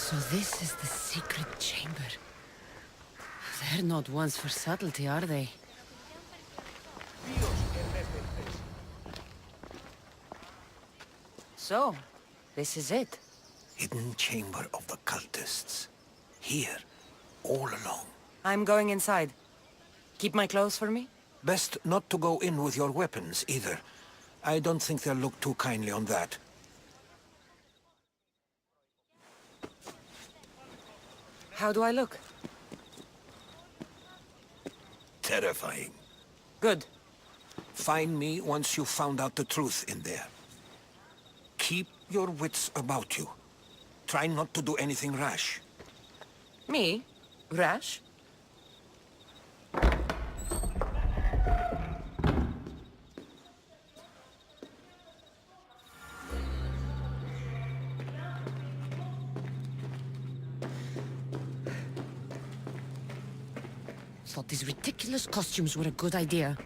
So this is the secret chamber. They're not ones for subtlety, are they? So, this is it. Hidden chamber of the cultists. Here, all along. I'm going inside. Keep my clothes for me? Best not to go in with your weapons, either. I don't think they'll look too kindly on that. How do I look? Terrifying. Good. Find me once you've found out the truth in there. Keep your wits about you. Try not to do anything rash. Me? Rash? Thought these ridiculous costumes were a good idea.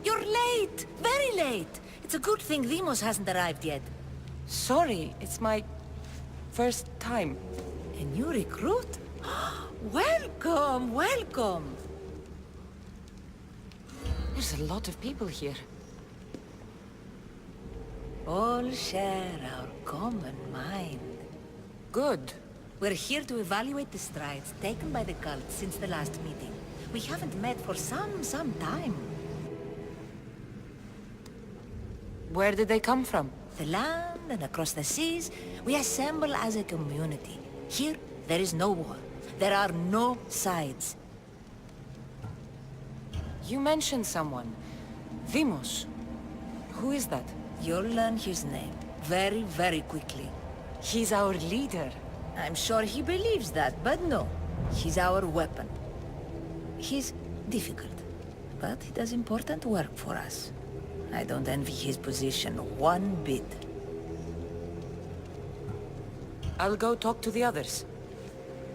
You're late! Very late! It's a good thing Demos hasn't arrived yet. Sorry, it's my first time. A new recruit? Welcome, welcome! There's a lot of people here. All share our common mind. Good. We're here to evaluate the strides taken by the cult since the last meeting. We haven't met for some time. Where did they come from? The land and across the seas, we assemble as a community. Here, there is no war. There are no sides. You mentioned someone. Vimos. Who is that? You'll learn his name very quickly. He's our leader. I'm sure he believes that, but no. He's our weapon. He's difficult, but he does important work for us. I don't envy his position one bit. I'll go talk to the others.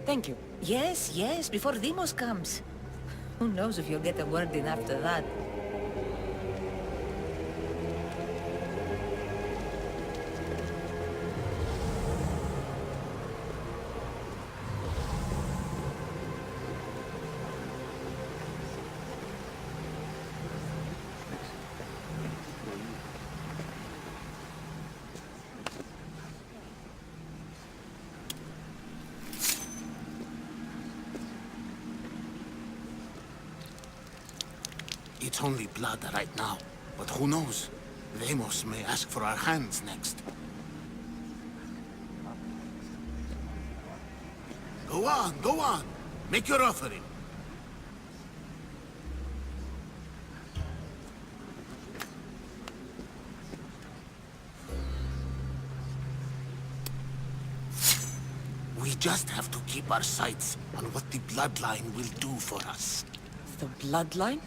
Thank you. Yes, before Demos comes. Who knows if you'll get a word in after that. It's only blood right now, but who knows? Demos may ask for our hands next. Go on! Make your offering. We just have to keep our sights on what the bloodline will do for us. The bloodline?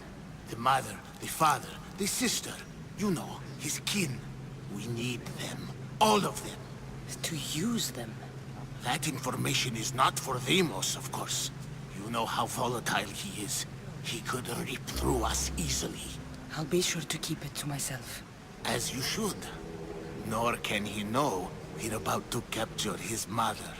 The mother, the father, the sister. You know, his kin. We need them. All of them. To use them. That information is not for Demos, of course. You know how volatile he is. He could rip through us easily. I'll be sure to keep it to myself. As you should. Nor can he know we're about to capture his mother.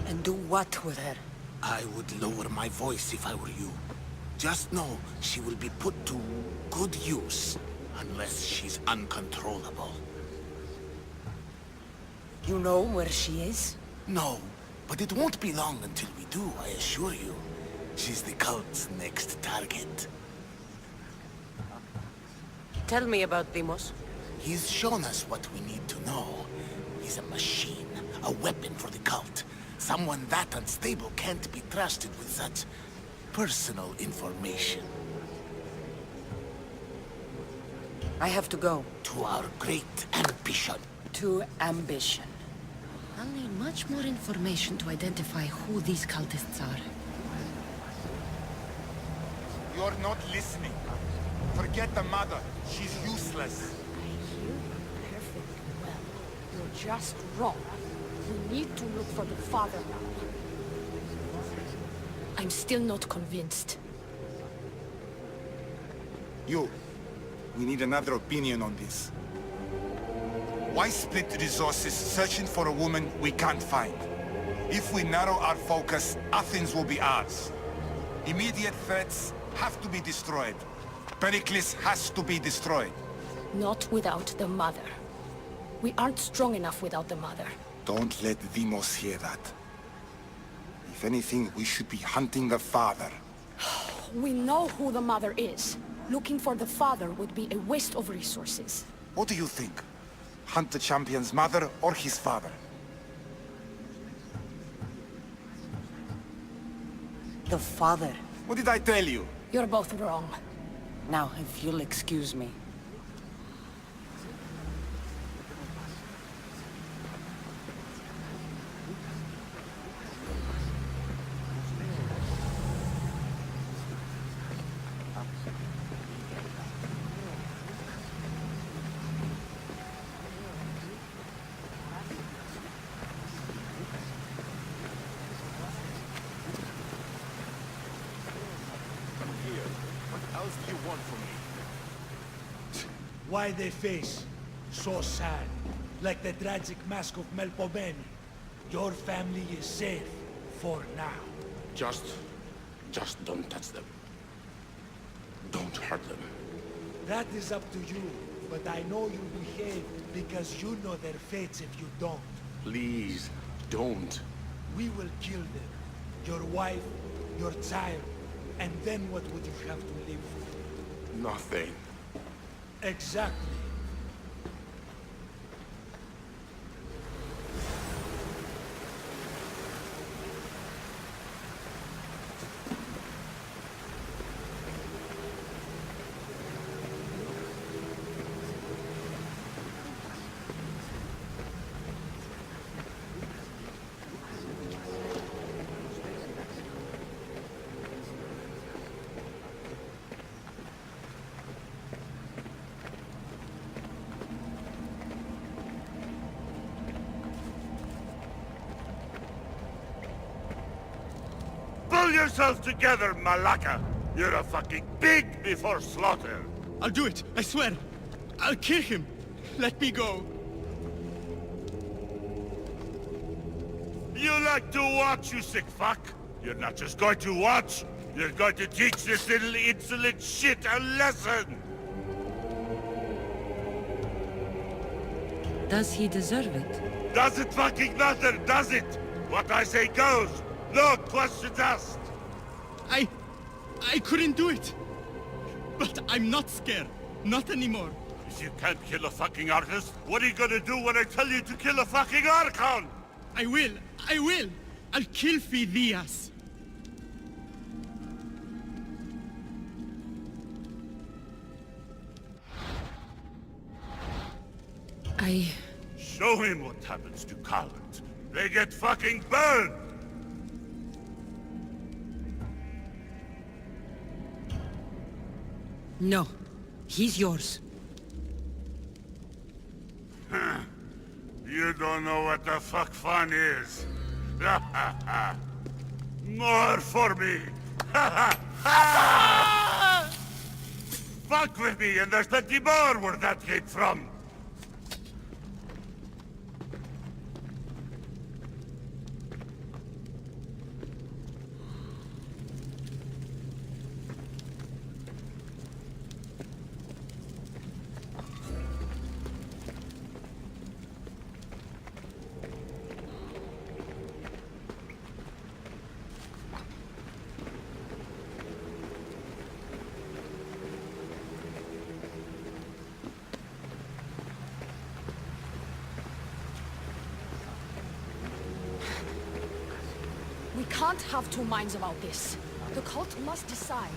And do what with her? I would lower my voice if I were you. Just know she will be put to good use, unless she's uncontrollable. You know where she is? No, but it won't be long until we do, I assure you. She's the cult's next target. Tell me about Demos. He's shown us what we need to know. He's a machine, a weapon for the cult. Someone that unstable can't be trusted with such personal information. I have to go. To our great ambition. to ambition. I'll need much more information to identify who these cultists are. You're not listening. Forget the mother. She's useless. I hear you perfectly well. You're just wrong. We need to look for the father now. I'm still not convinced. You. We need another opinion on this. Why split the resources searching for a woman we can't find? If we narrow our focus, Athens will be ours. Immediate threats have to be destroyed. Pericles has to be destroyed. Not without the mother. We aren't strong enough without the mother. Don't let Deimos hear that. If anything, we should be hunting the father. We know who the mother is. Looking for the father would be a waste of resources. What do you think? Hunt the champion's mother or his father? The father. What did I tell you? You're both wrong. Now, if you'll excuse me. What else do you want from me? Why they face so sad, like the tragic mask of Melpomene. Your family is safe for now. Just don't touch them. Don't hurt them. That is up to you, but I know you behave because you know their fates if you don't. Please, don't. We will kill them. Your wife, your child, and then what would you have to live for? Nothing. Exactly. Pull yourself together, Malaka! You're a fucking pig before slaughter! I'll do it, I swear. I'll kill him. Let me go. You like to watch, you sick fuck? You're not just going to watch, you're going to teach this little insolent shit a lesson! Does he deserve it? Does it fucking matter, does it? What I say goes! No questions asked! I couldn't do it. But I'm not scared. Not anymore. If you can't kill a fucking artist, what are you gonna do when I tell you to kill a fucking Archon? I will. I'll kill Phidias. Show him what happens to cowards. They get fucking burned! No. He's yours. You don't know what the fuck fun is. More for me! Fuck with me and there's plenty more where that came from! We can't have two minds about this. The cult must decide.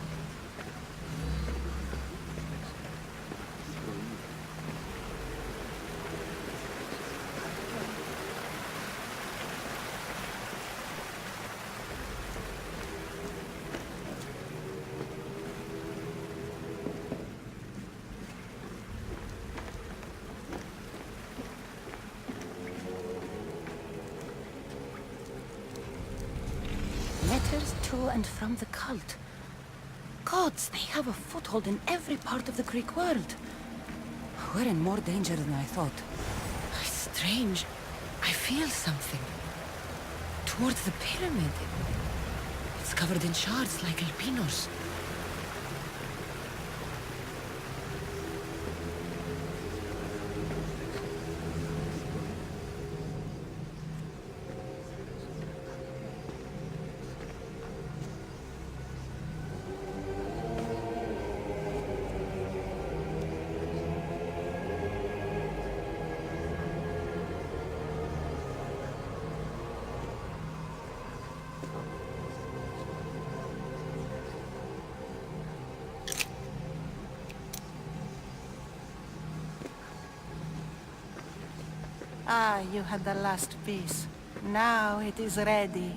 to and from the cult. Gods, they have a foothold in every part of the Greek world. We're in more danger than I thought. Strange. I feel something. Towards the pyramid. It's covered in shards like alpinos. Ah, you had the last piece. Now it is ready.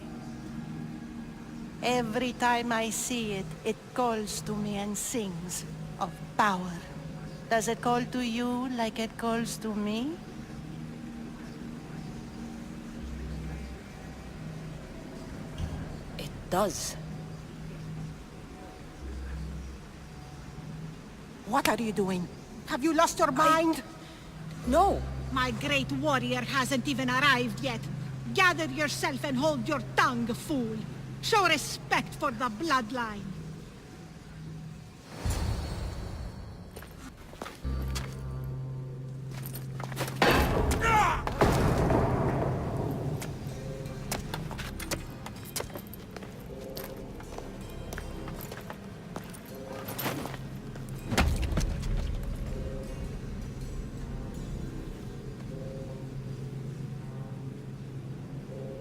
Every time I see it, it calls to me and sings of power. Does it call to you like it calls to me? It does. What are you doing? Have you lost your mind? No! My great warrior hasn't even arrived yet. Gather yourself and hold your tongue, fool. Show respect for the bloodline.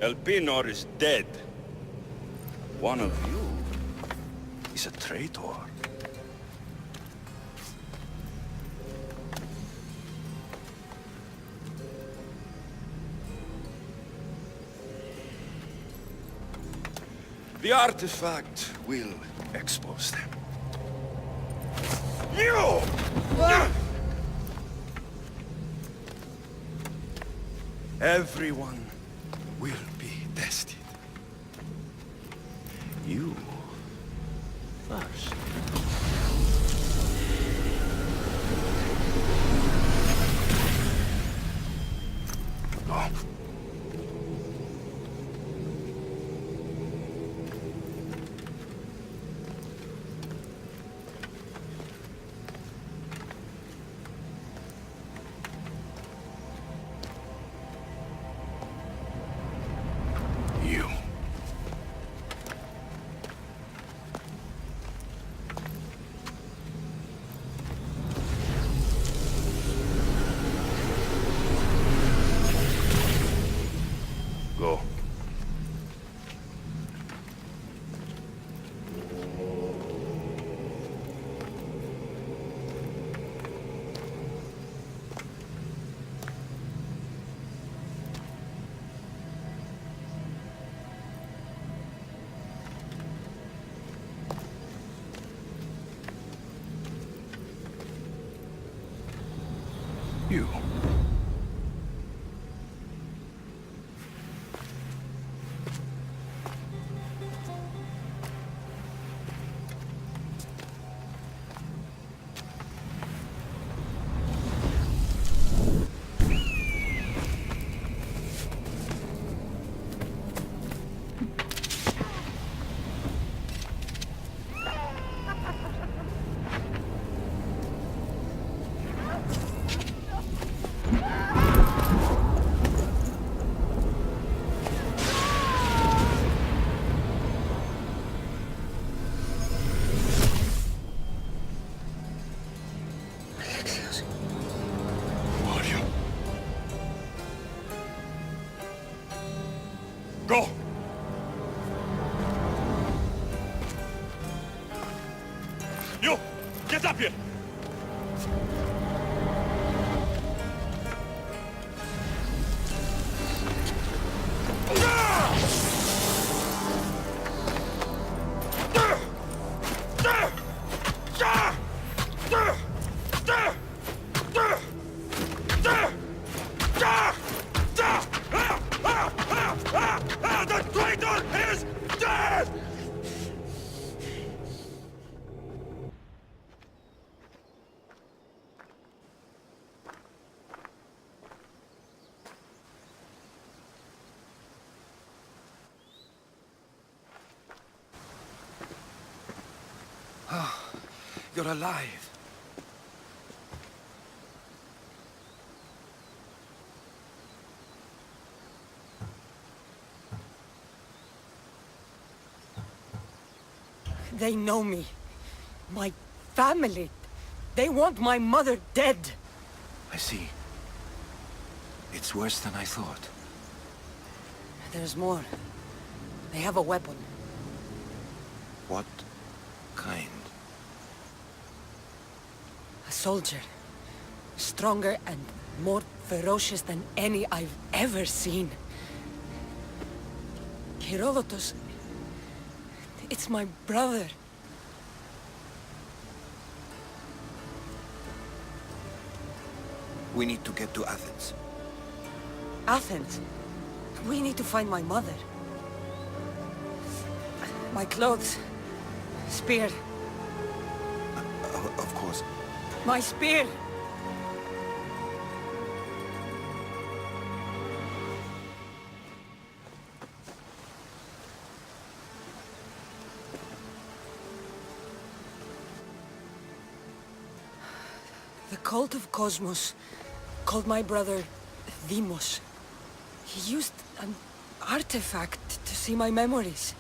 Elpenor is dead. One of you is a traitor. The artifact will expose them. You! Everyone will be tested. You first. Go. You. Go. You. Go! You! Get up here! The traitor is dead! You're alive. They know me. My family. They want my mother dead. I see. It's worse than I thought. There's more. They have a weapon. What kind? A soldier. Stronger and more ferocious than any I've ever seen. Herodotus. It's my brother. We need to get to Athens. Athens? We need to find my mother. My clothes. Spear. Of course. My spear! The cult of Cosmos called my brother Deimos. He used an artifact to see my memories.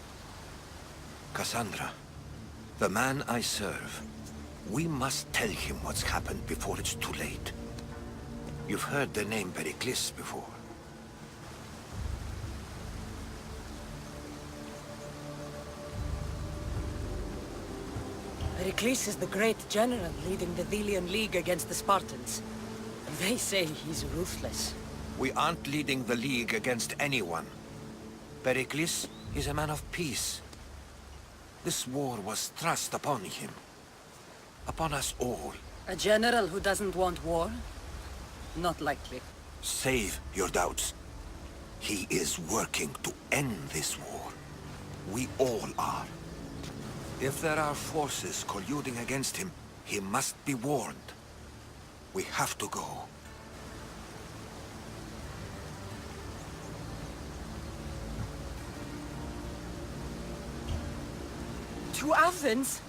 Cassandra, the man I serve. We must tell him what's happened before it's too late. You've heard the name Pericles before. Pericles is the great general leading the Delian League against the Spartans. They say he's ruthless. We aren't leading the League against anyone. Pericles is a man of peace. This war was thrust upon him. Upon us all. A general who doesn't want war? Not likely. Save your doubts. He is working to end this war. We all are. If there are forces colluding against him, he must be warned. We have to go. To Athens?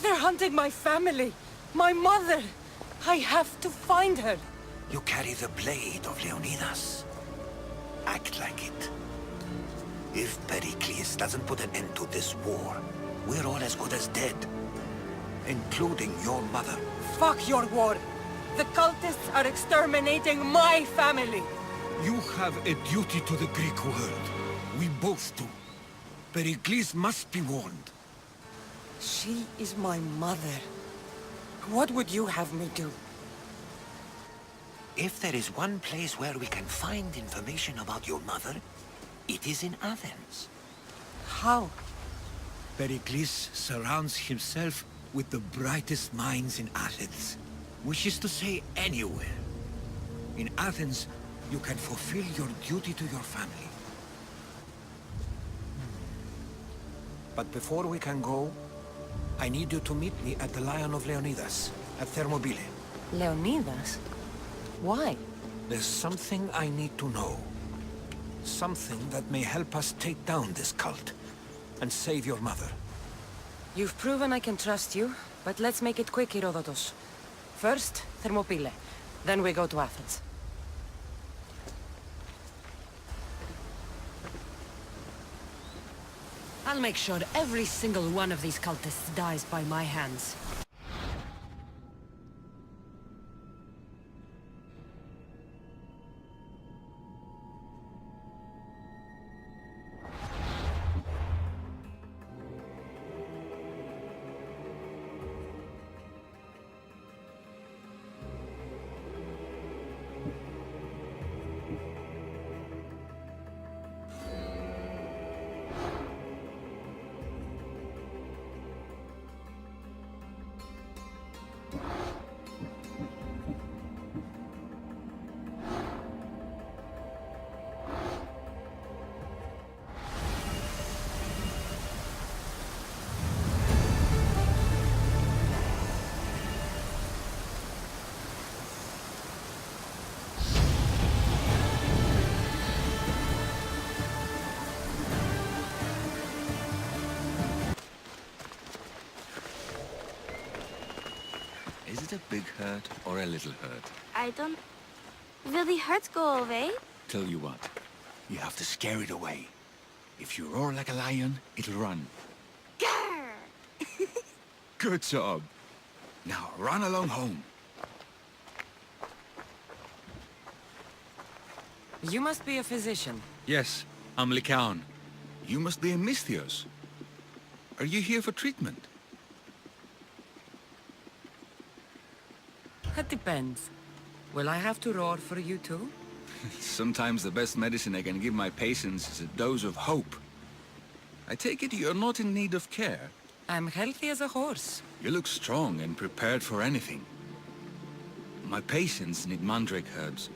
They're hunting my family. My mother. I have to find her. You carry the blade of Leonidas. Act like it. If Pericles doesn't put an end to this war, we're all as good as dead. Including your mother. Fuck your war. The cultists are exterminating my family. You have a duty to the Greek world. We both do. Pericles must be warned. She is my mother. What would you have me do? If there is one place where we can find information about your mother, it is in Athens. How? Pericles surrounds himself with the brightest minds in Athens. Which is to say, anywhere. In Athens, you can fulfill your duty to your family. But before we can go, I need you to meet me at the Lion of Leonidas, at Thermopylae. Leonidas? Why? There's something I need to know. Something that may help us take down this cult, and save your mother. You've proven I can trust you, but let's make it quick, Herodotus. First, Thermopylae. Then we go to Athens. I'll make sure every single one of these cultists dies by my hands. Is it a big hurt or a little hurt? I don't... Will the hurts go away? Tell you what, you have to scare it away. If you roar like a lion, it'll run. Grrr! Good job. Now run along home. You must be a physician. Yes, I'm Lycaon. You must be a Misthios. Are you here for treatment? That depends. Will I have to roar for you too? Sometimes the best medicine I can give my patients is a dose of hope. I take it you're not in need of care. I'm healthy as a horse. You look strong and prepared for anything. My patients need mandrake herbs.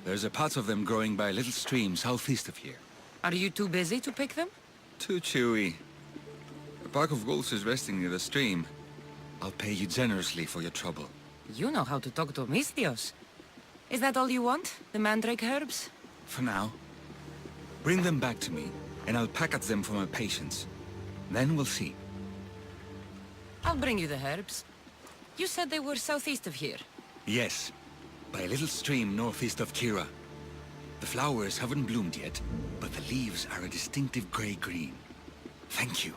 There's a patch of them growing by a little stream southeast of here. Are you too busy to pick them? Too chewy. A pack of wolves is resting near the stream. I'll pay you generously for your trouble. You know how to talk to Misthios. Is that all you want? The mandrake herbs? For now. Bring them back to me, and I'll package them for my patients. Then we'll see. I'll bring you the herbs. You said they were southeast of here. Yes, by a little stream northeast of Kira. The flowers haven't bloomed yet, but the leaves are a distinctive gray-green. Thank you.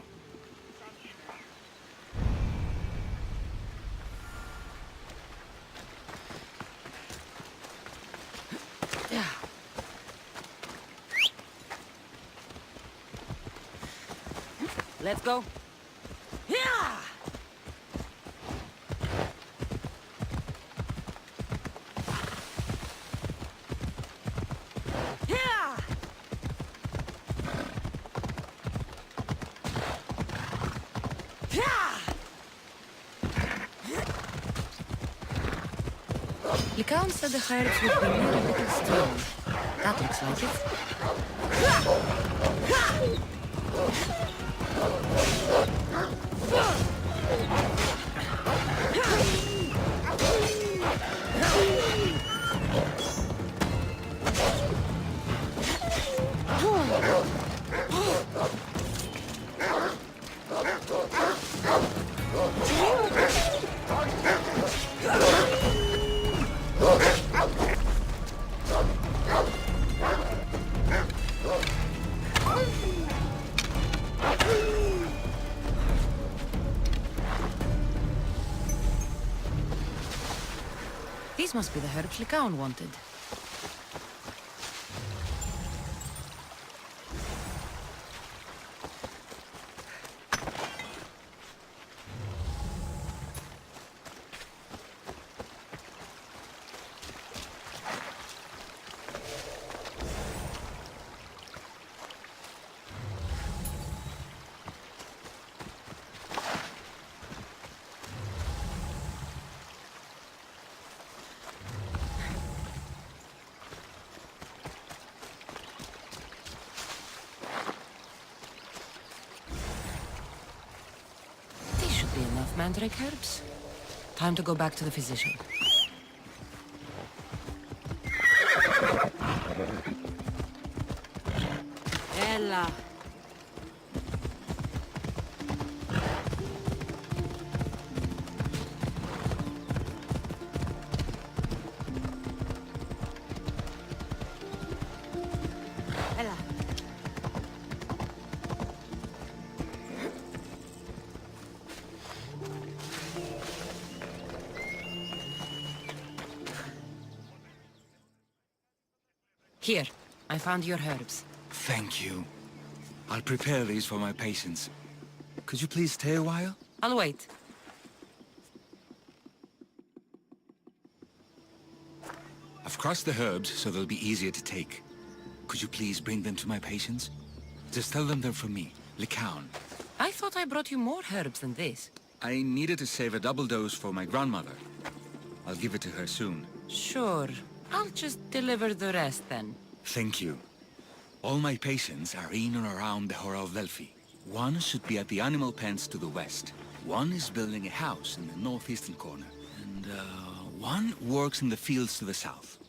Let's go. Yeah! Yeah! Yeah! Lycaon said the herbs would be near a little stream. That looks like it. These must be the herbs Lycaon wanted. Enough mandrake herbs. Time to go back to the physician. Ella. Ella. Here, I found your herbs. Thank you. I'll prepare these for my patients. Could you please stay a while? I'll wait. I've crushed the herbs so they'll be easier to take. Could you please bring them to my patients? Just tell them they're from me, Lycaon. I thought I brought you more herbs than this. I needed to save a double dose for my grandmother. I'll give it to her soon. Sure. I'll just deliver the rest then. Thank you. All my patients are in and around the Hora of Delphi. One should be at the animal pens to the west. One is building a house in the northeastern corner. And, one works in the fields to the south.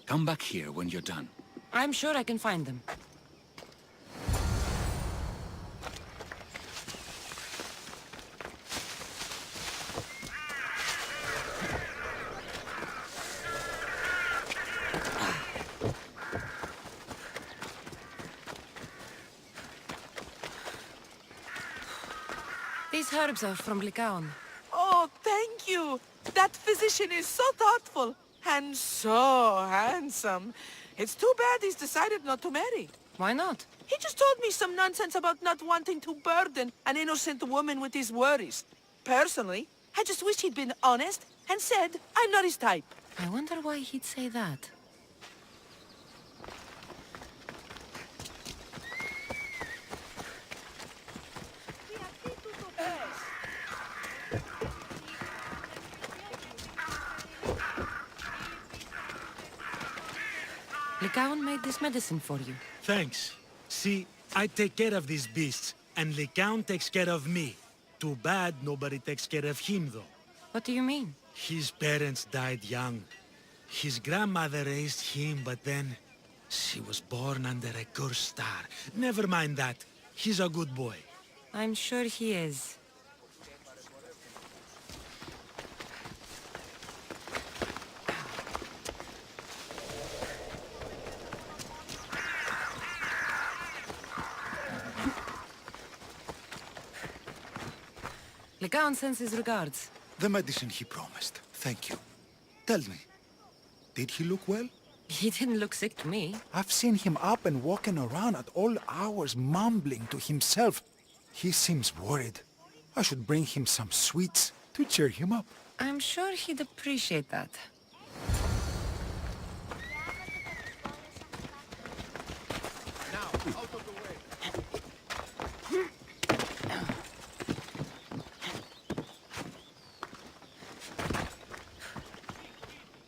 Come back here when you're done. I'm sure I can find them. herbs are from Lycaon. Oh, thank you. That physician is so thoughtful and so handsome. It's too bad he's decided not to marry. Why not? He just told me some nonsense about not wanting to burden an innocent woman with his worries. Personally, I just wish he'd been honest and said I'm not his type. I wonder why he'd say that. Lycaon made this medicine for you. Thanks. See, I take care of these beasts, and Lycaon takes care of me. Too bad nobody takes care of him, though. What do you mean? His parents died young. His grandmother raised him, but then she was born under a cursed star. Never mind that. He's a good boy. I'm sure he is. Lycaon sends his regards. The medicine he promised. Thank you. Tell me, did he look well? He didn't look sick to me. I've seen him up and walking around at all hours, mumbling to himself. He seems worried. I should bring him some sweets to cheer him up. I'm sure he'd appreciate that.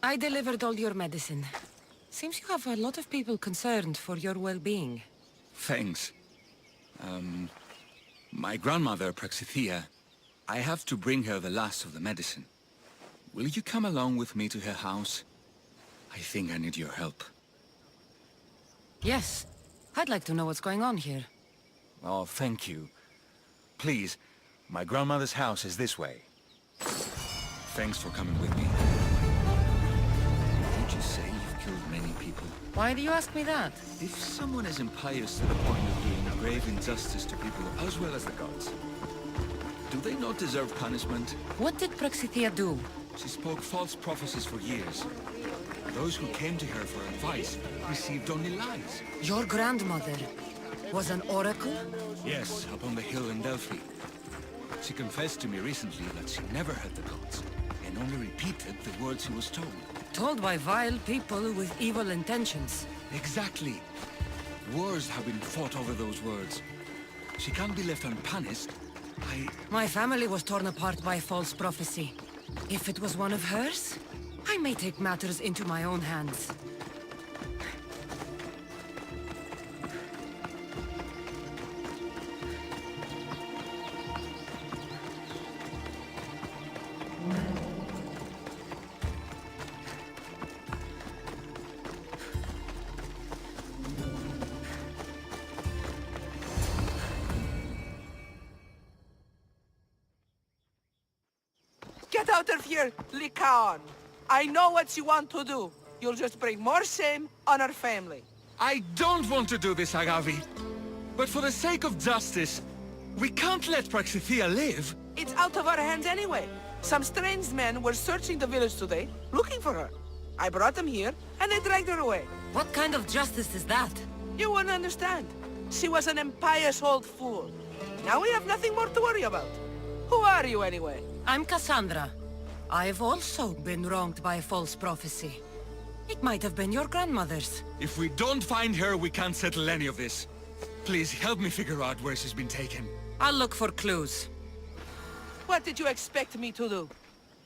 I delivered all your medicine. Seems you have a lot of people concerned for your well-being. Thanks. My grandmother, Praxithea, I have to bring her the last of the medicine. Will you come along with me to her house? I think I need your help. Yes. I'd like to know what's going on here. Oh, thank you. Please, my grandmother's house is this way. Thanks for coming with me. Did you say you've killed many people? Why do you ask me that? If someone is impious to the point of doing grave injustice to people as well as the gods, do they not deserve punishment? What did Praxithea do? She spoke false prophecies for years. Those who came to her for advice received only lies. Your grandmother was an oracle? Yes, up on the hill in Delphi. She confessed to me recently that she never heard the gods, and only repeated the words she was told. Told by vile people with evil intentions. Exactly. Wars have been fought over those words. She can't be left unpunished. My family was torn apart by false prophecy. If it was one of hers, I may take matters into my own hands. Get out of here, Lycaon! I know what you want to do. You'll just bring more shame on our family. I don't want to do this, Agavi. But for the sake of justice, we can't let Praxithea live. It's out of our hands anyway. Some strange men were searching the village today, looking for her. I brought them here, and they dragged her away. What kind of justice is that? You wouldn't understand. She was an impious old fool. Now we have nothing more to worry about. Who are you, anyway? I'm Cassandra. I've also been wronged by false prophecy. It might have been your grandmother's. If we don't find her, we can't settle any of this. Please help me figure out where she's been taken. I'll look for clues. What did you expect me to do?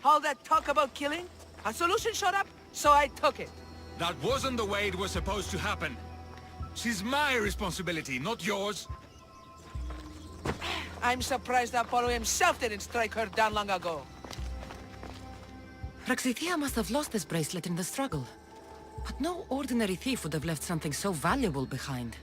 All that talk about killing? A solution showed up, so I took it. That wasn't the way it was supposed to happen. She's my responsibility, not yours. I'm surprised Apollo himself didn't strike her down long ago. Praxithea must have lost this bracelet in the struggle. But no ordinary thief would have left something so valuable behind.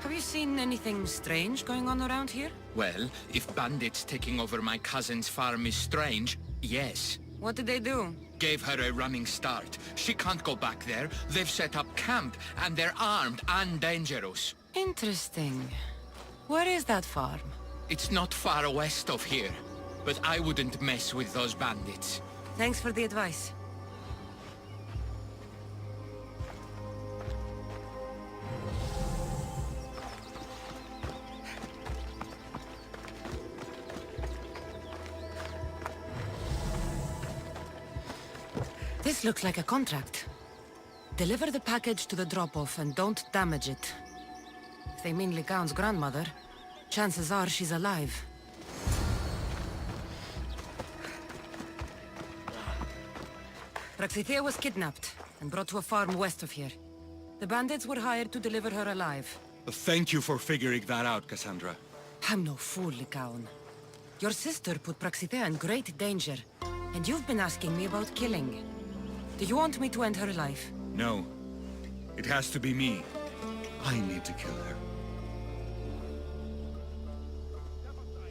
Have you seen anything strange going on around here? Well, if bandits taking over my cousin's farm is strange, yes. What did they do? Gave her a running start. She can't go back there. They've set up camp, and they're armed and dangerous. Interesting. Where is that farm? It's not far west of here, but I wouldn't mess with those bandits. Thanks for the advice. This looks like a contract. Deliver the package to the drop-off and don't damage it. If they mean Lycaon's grandmother, chances are she's alive. Praxithea was kidnapped and brought to a farm west of here. The bandits were hired to deliver her alive. Thank you for figuring that out, Cassandra. I'm no fool, Lycaon. Your sister put Praxithea in great danger, and you've been asking me about killing. Do you want me to end her life? No. It has to be me. I need to kill her.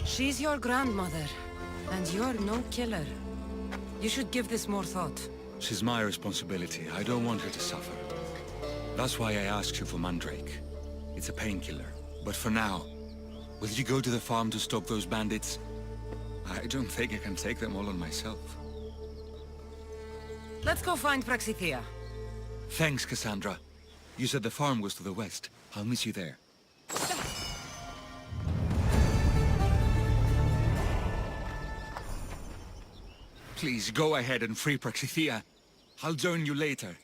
She's your grandmother, and you're no killer. You should give this more thought. She's my responsibility. I don't want her to suffer. That's why I asked you for Mandrake. It's a painkiller. But for now, will you go to the farm to stop those bandits? I don't think I can take them all on myself. Let's go find Praxithea. Thanks, Cassandra. You said the farm was to the west. I'll meet you there. Please, go ahead and free Praxithea. I'll join you later.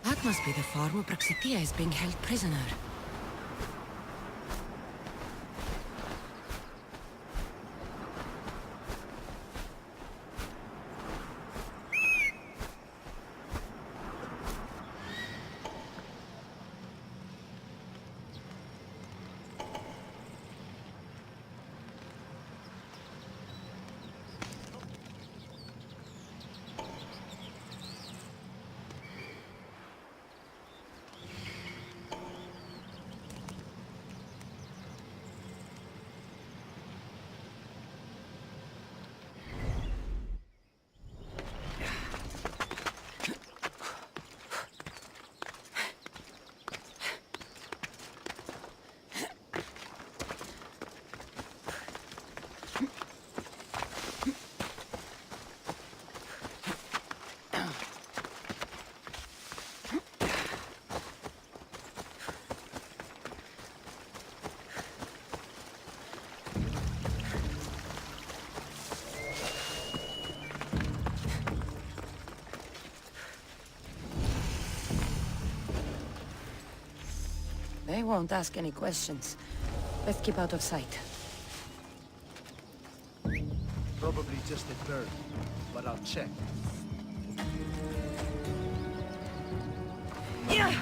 That must be the farm where Praxithea is being held prisoner. They won't ask any questions. Let's keep out of sight. Probably just a bird, but I'll check. Yeah!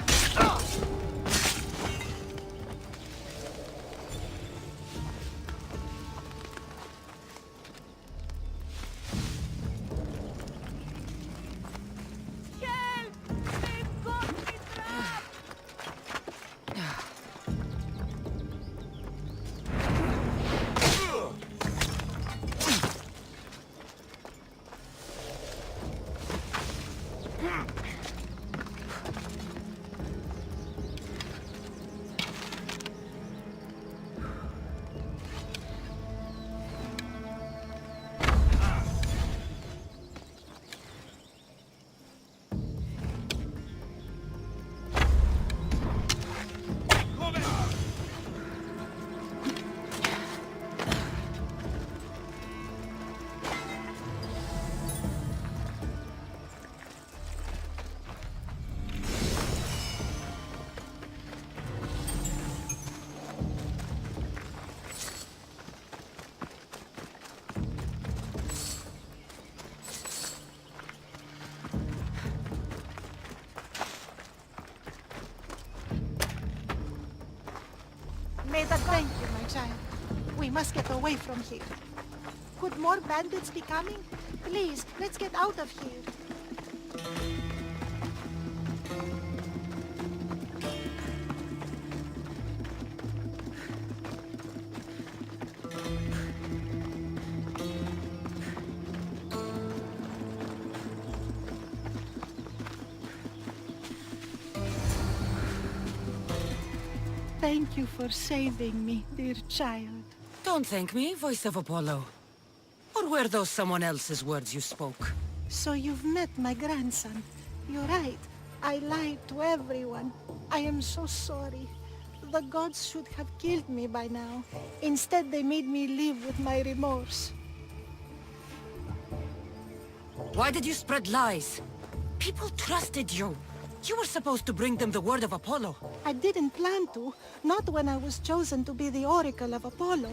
May the thank you, my child. We must get away from here. Could more bandits be coming? Please, let's get out of here. Thank you for saving me, dear child. Don't thank me, voice of Apollo. Or were those someone else's words you spoke? So you've met my grandson. You're right. I lied to everyone. I am so sorry. The gods should have killed me by now. Instead, they made me live with my remorse. Why did you spread lies? People trusted you. You were supposed to bring them the word of Apollo. I didn't plan to, not when I was chosen to be the Oracle of Apollo.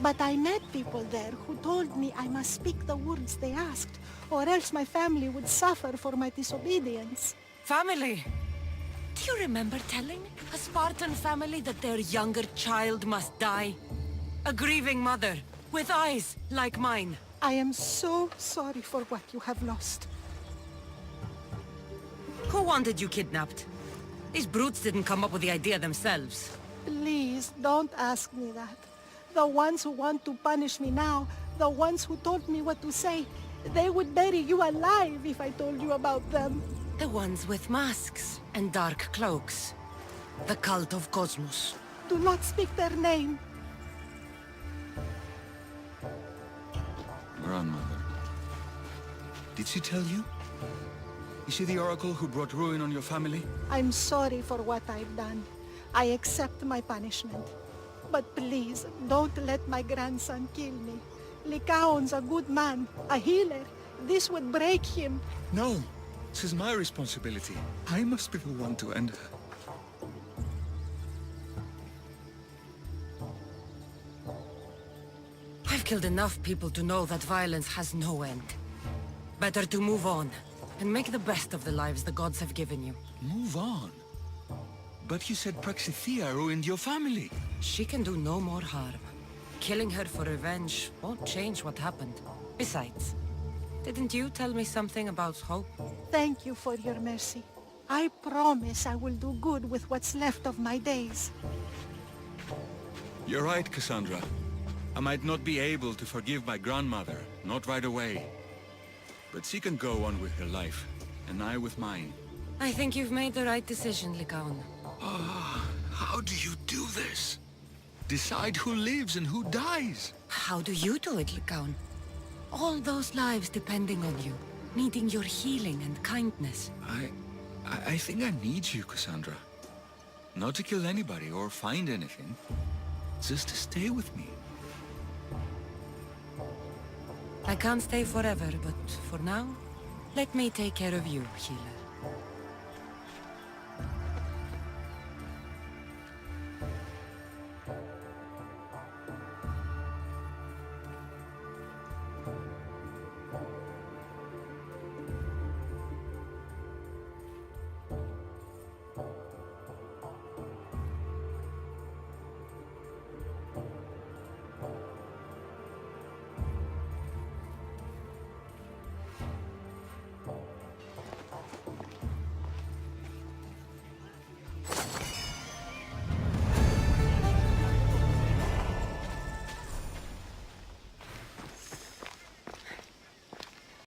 But I met people there who told me I must speak the words they asked, or else my family would suffer for my disobedience. Family? Do you remember telling a Spartan family that their younger child must die? A grieving mother, with eyes like mine. I am so sorry for what you have lost. Who wanted you kidnapped? These brutes didn't come up with the idea themselves. Please, don't ask me that. The ones who want to punish me now, the ones who told me what to say, they would bury you alive if I told you about them. The ones with masks and dark cloaks. The cult of Cosmos. Do not speak their name. Grandmother. Did she tell you? Is she the oracle who brought ruin on your family? I'm sorry for what I've done. I accept my punishment. But please, don't let my grandson kill me. Lycaon's a good man, a healer. This would break him. No, this is my responsibility. I must be the one to end her. I've killed enough people to know that violence has no end. Better to move on, and make the best of the lives the gods have given you. Move on? But you said Praxithea ruined your family. She can do no more harm. Killing her for revenge won't change what happened. Besides, didn't you tell me something about hope? Thank you for your mercy. I promise I will do good with what's left of my days. You're right, Cassandra. I might not be able to forgive my grandmother, not right away. But she can go on with her life, and I with mine. I think you've made the right decision, Lycaon. How do you do this? Decide who lives and who dies? How do you do it, Lycaon? All those lives depending on you, needing your healing and kindness. I think I need you, Cassandra. Not to kill anybody or find anything. Just to stay with me. I can't stay forever, but for now, let me take care of you, healer.